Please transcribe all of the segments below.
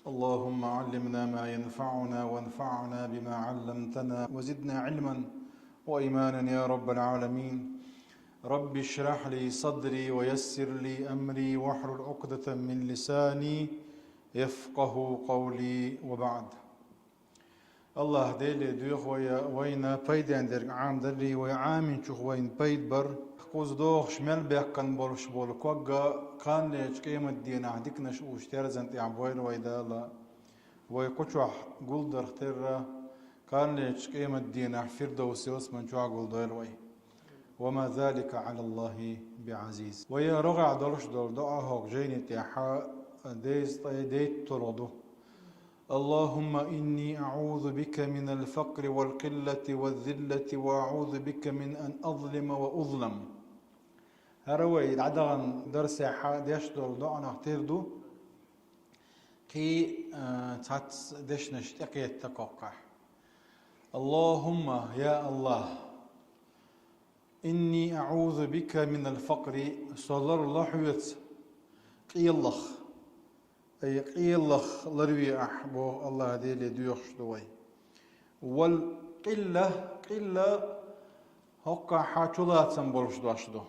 اللهم علمنا ما ينفعنا وانفعنا بما علمتنا وزدنا علما وإيمانا يا رب العالمين. رب اشرح لي صدري ويسر لي أمري واحلل عقدة من لساني يفقه قولي وبعد. الله ديلي دوخ وينا بيدان در عام دري ويعامين شوخ وين بيد بر قوز دوخ شمال بيقن بولش بول كوغا كان ليش قيمة دينا هديكنش وشترزنت يعبوين ويدالا ويقوشوح قولدر اختر كان ليش قيمة دينا فردوسي واسمن شوح قولدر وي وما ذلك على الله بعزيز. ويا رغع دلش دول دعا هوك جيني تيحا ديز ديت تردو. اللهم إني أعوذ بك من الفقر والقلة والذلة وأعوذ بك من أن أظلم وأظلم. هروي العدغن درس حا ديش دول دعنا اختردو كي تات ديش نشتقي التقوقع. اللهم يا الله إني أعوذ بك من الفقر صلى الله عليه قيلخ أي قيلخ لروي أحبو الله ديلي ديوخ دوي والقلة قلة هقا حاجولات سنبولش دواشدو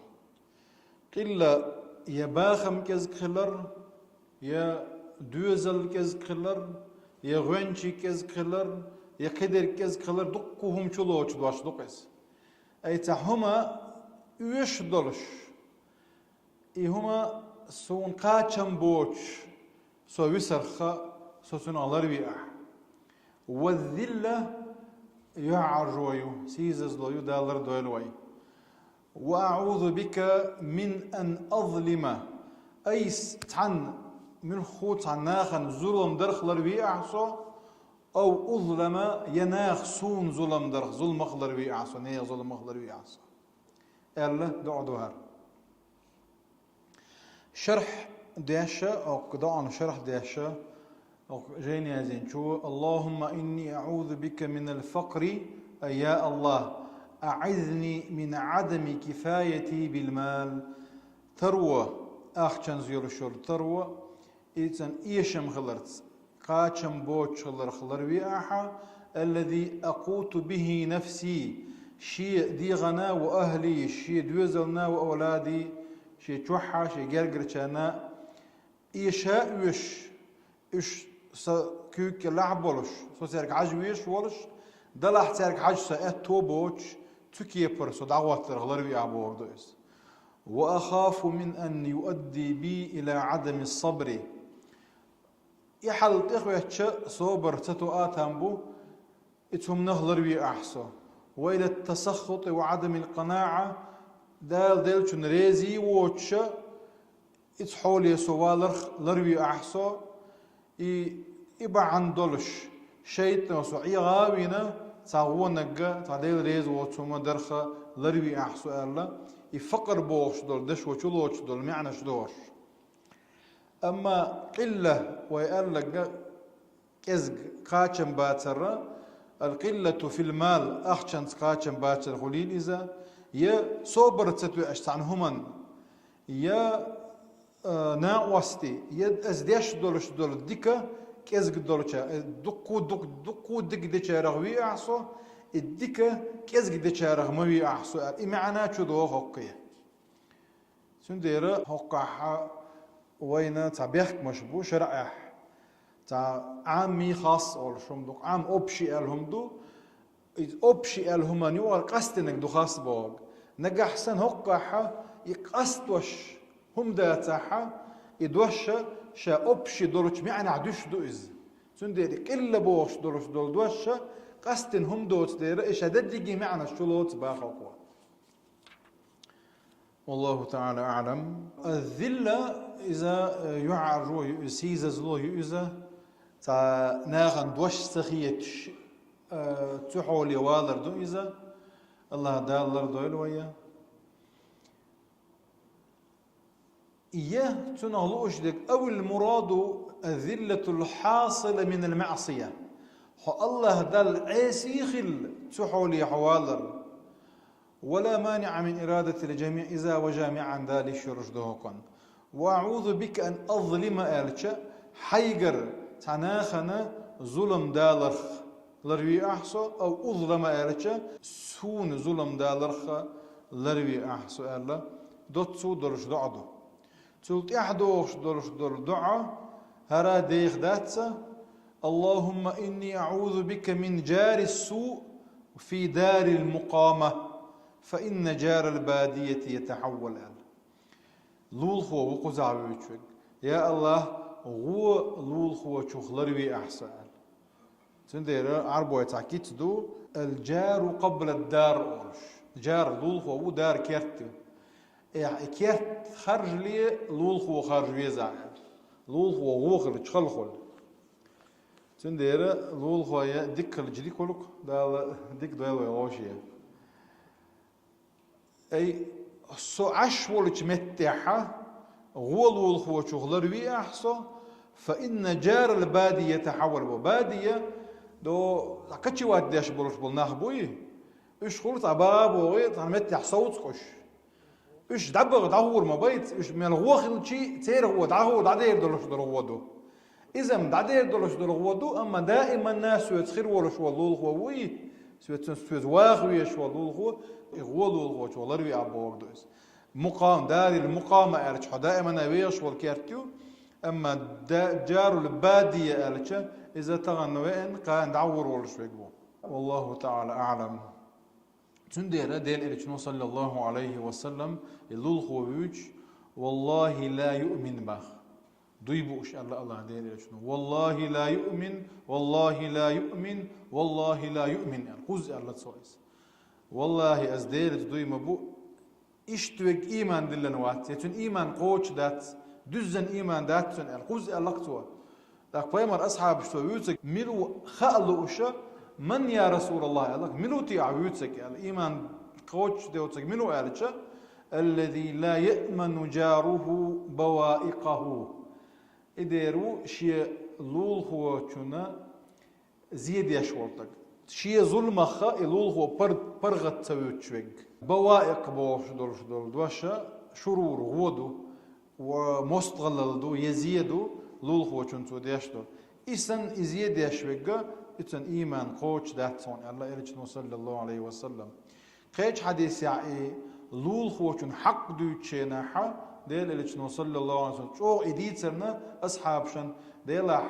قلة يا باخم كز خلر يا دوزل كز خلر يا غنشي كز خلر يا قدر كز خلر دقوهم شلوش دواش دقس أي تهما يش دلش هما سون قاچم بوش سو وسرخا سو سن الله ربيع والذلة يعرجويو سيزز لو يدالر دويلوي وأعوذ بك من أن أظلم أيس تن من خوت عن ناخن ظلم درخ لربيع سو أو أظلم يناخ سون ظلم درخ ظلم خلر بيعصو نيا ظلم خلر بيعصو الله دعوها شرح داشة أو قضاء شرح داشة أو جيني زين شو اللهم إني أعوذ بك من الفقر يا الله أعذني من عدم كفايتي بالمال تروى أخشن زيور شور تروى إذن إيشم خلرت قاچم بوچ خلر وياحا الذي أقوت به نفسي شيء ديغنا وأهلي شيء دوزلنا وأولادي شيء توحى شيء جرجرشنا إيشاء إيش كيك لعبولش سو سيرك عجويش ولش دلح سيرك عج سأت توبوش تكيه برسو دعوات خلر ويا بوردوس وأخاف من أن يؤدي بي إلى عدم الصبر يحل تخويتش صوبر تتو آتامبو اتهم نهلر بي أحسو وإلى التسخط وعدم القناعة دال شن ريزي ووتش اتحولي سوالرخ لربي أحسو إبا عن دولش شيطنا سعي غاوينا تاغونك تعديل ريز ووتشوما درخة لربي أحسو ألا يفقر بوش دول دش وشلوش دول معنش دوش أما قلة ويقال لك كزق قاچم باتر القلة في المال أخشن قاچم باتر خليل إذا يا صبر تتوي أشتعنهما يا ناوستي يا أزديش دولش دول ديكا كزق دولشا دقو دق ديشا رغوي أحسو الديكا كزق ديشا رغموي أحسو إمعنا شو دو هقية سنديرا هقاحا وينا تبيخ مشبو شرعه تا عامي خاص أول شمدوك عام أبشي الهمدو أبشي الهماني والقصدنك دو خاص بوغ نجح سن هقاحا يقصدوش هم داتاحا يدوش شا أبشي دولش معنى عدوش دوز سنديري كل بوش دولش دول دوش قصدن هم دوت دير إيش هددجي معنى شلوت باخوكوا والله تعالى أعلم. الذلة إذا يعرو يسيزز له يؤذى تا ناغن دوش سخيت تحول يوالر دو إذا الله دالر دويل ويا إياه تنغلوش دك أو المراد الذلة الحاصلة من المعصية الله دال عيسي خل تحول يحوالر ولا مانع من إرادة الجميع إذا وجامعا ذلك رشدهقا وأعوذ بك أن أظلم ألشا حيقر تعناخنا ظلم دالرخ لروي أحسو أو أظلم أرجع سون ظلم دالرخ لروي أحسو ألا دوت سو درش دعدو تلت أحدوش درش دعا هرا ديخ داتسا اللهم إني أعوذ بك من جار السوء في دار المقامة فإن جار البادية يتحول لول خو وقزع بيتشوك يا الله غو لول خو تشوخ لروي أحسن تندير عربو يتعكيت دو الجار قبل الدار أورش جار لول خو دار كيرت كيرت خرج لي لول خو خرج بيزع لول خو غو خرج خلخل تندير لول خو يا ديك الجدي كلك دا ديك دويل غوشيه أي سو عش ولج متحة غول خو شغلر وي أحسو فإن جار البادية يتحول بادية دو كتشي واد داش بولش بولناخ بوي إيش خلط عباب وغيط متح صوت قش إيش دبغ دهور ما بيت إيش من الغوخ شيء تير هو دهور دعير دولش دلغودو إذا دعير دولش دلغودو أما دائما الناس يتخير ولش والله هو وي سويت واخوي شو والله يغولوا شو لروي عبور دوس مقام دار المقامة أرجح دائما أبيش والكارتيو أما جار البادية أرجح إذا تغنوين كان دعور ولا شو يقول والله تعالى أعلم تندير دين إلى صلى الله عليه وسلم يلول خويج والله لا يؤمن بخ ضيبوش الله دين إلى والله لا يؤمن والله لا يؤمن والله لا يؤمن خذ الله تسويس والله أزدير تدوي مبو إشتوك إيمان دلنا وات يتون إيمان قوش دات دزن إيمان دات تون القوز ألقتوا لك بيمر أصحاب شو يوتك ملو خالو أشا من يا رسول الله لك ملو تيعوتك الإيمان قوش دوتك ملو ألشا الذي لا يأمن جاره بوائقه إديرو شيء لول هو كنا زيد يشورتك شيء ظلم خا يلول هو برغت سويت شويق بوائق بوش دول دوشة شرور غودو ومستغلل دو يزيدو لول هو كنتو ديشتو إسن يزيد يشويق إتن إيمان قوش داتون الله إليش صلى الله عليه وسلم قيش حديث يعني لول هو كن حق دو تشيناحا ديل إليش صلى الله عليه وسلم شو إديتنا أصحابشن ديلاح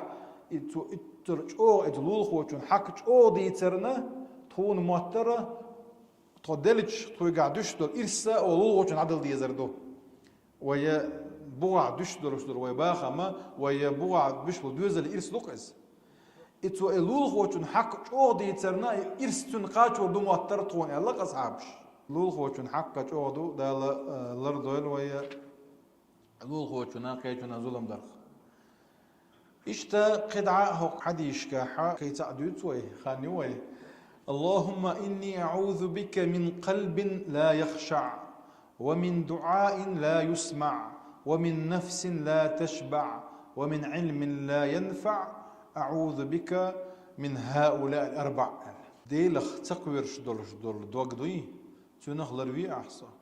ترجعوا إدلول خوشون حق أو ديترنا تون ماترة تودلج تويقع دشدل إرسا أو لول خوشون عدل ديزردو ويا بوع دشدل وشدل ويا باخما ويا بوع بشبل دوزل إرس لقز إتو لول خوشون حق أو ديترنا إرس تنقاش ودو ماترة تون الله أصحابش لول خوشون حق أو دو دال لردويل ويا لول خوشون قيشون ظلم درخ إشتا قدعة حديش كاحا كي تعدوت وي خاني وي اللهم إني أعوذ بك من قلب لا يخشع ومن دعاء لا يسمع ومن نفس لا تشبع ومن علم لا ينفع أعوذ بك من هؤلاء الأربع ديلخ تقوير شدول دوغدوي تنخلر بي أحسن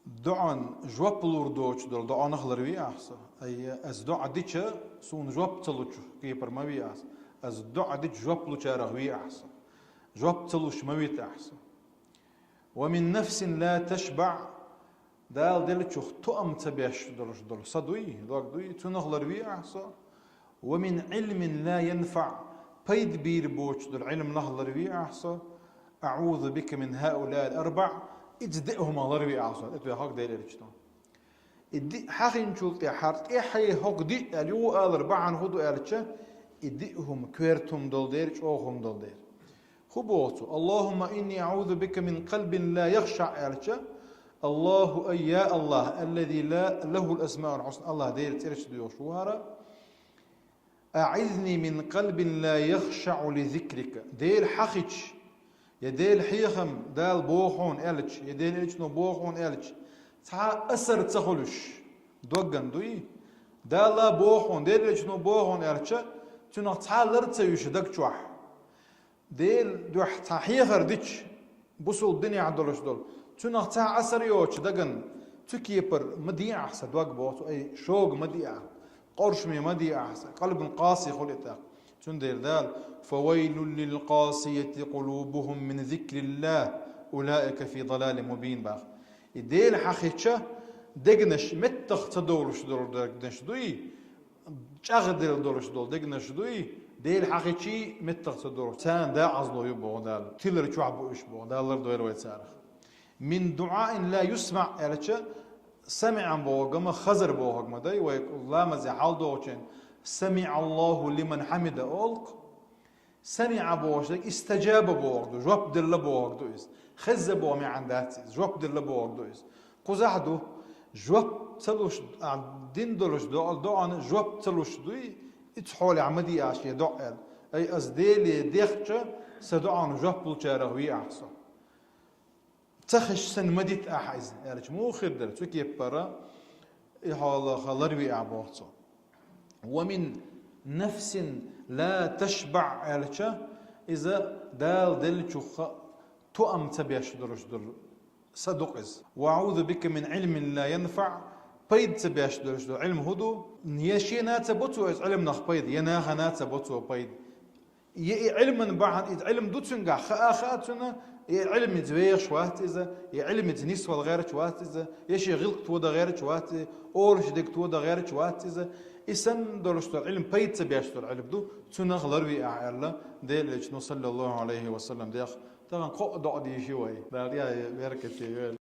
دعان جواب لوردوش دول دعان نخلر بي أحسن أي أز دعا ديتشا سون جواب تلوش كيبر ما بي أحسن أز دعا ديتش جواب لوشا رغوي أحسن جواب تلوش ما بيت أحسن ومن نفس لا تشبع دال دلتشوخ تؤم تبيش دول صدوي دوي تنخلر بي أحسن ومن علم لا ينفع بيد بير بوش دول علم نخلر بي أحسن أعوذ بك من هؤلاء الأربع إجدئهم الله ربي أحسن إتو يحق دير إرجتون إدي حقي نشوف إحارت إحي حق دي اليو الأربعة هدو إرجة إدئهم كويرتهم دول ديرج أوهم دول دير خبوتو اللهم إني أعوذ بك من قلب لا يخشع إرجة الله أي يا الله الذي لا له الأسماء الحسنى الله دير ترش ديو شوهرة أعذني من قلب لا يخشع لذكرك دير حقيش يديل حيخم دال بوخون إلج يديل إلجنو بوخون إلج تا أسر تخلش دوغن دوي دالا بوخون ديل إلجنو بوخون إلج تنو تا لرتسيوش دكتوح ديل دوح تا حيخر ديش بوصل الدنيا عدلش دول تنو تا أسر يوش دغن تكيبر مديع سدوغ بوتو أي شوق مديع قرش مدي أحسن قلب قاسي خلتك تندير ذال فويل للقاسية قلوبهم من ذكر الله أولئك في ضلال مبين باخ يديل حقيقة دقنش متخ تدورش دور دقنش دوي شغدل دورش دول دقنش دوي ديل حقيقي متخ تدور سان دا عزلو يبو دال تيلر شعبو يشبو دالر دوير ويتسارخ من دعاء لا يسمع يالتشا سمع بوغما خزر بوغما داي ويقول لا مزي حال دوچن سمع الله لمن حمد أولق سمع بوغدك استجاب بوغدو جواب دل بوغدو إس خز بوغمي عندات جواب دل بوغدو إس قزحدو جواب تلوش دين دلوش دو عن جواب تلوش دوي اتحولي عمدي عشي دعال أي أزديلي ديخشة سدعان جواب بلشارغوي أحسن تخش سن مديت أحيز يعني مو خدر تكي برا يحال خلروي أعبوصو ومن نفس لا تشبع يعني إذا دال دل شخ تؤم تبيش درش در صدقز وأعوذ بك من علم لا ينفع بيد تبيش درش در علم هدو نيشي ناتبوتو إز علم نخ بيد يناها ناتبوتو بيد علم بعد علم دوتشنجا خاتنا علم زوير شوات إذا علم تنيس والغير شوات إذا يشي غلق تودا غير شوات أورش ديك تودا غير شوات إذا إسن دولش علم بيت بيشتر علم دو تنخ لروي أعلى ديل صلى الله عليه وسلم ديخ طبعا قو دعدي شوي داريا بركة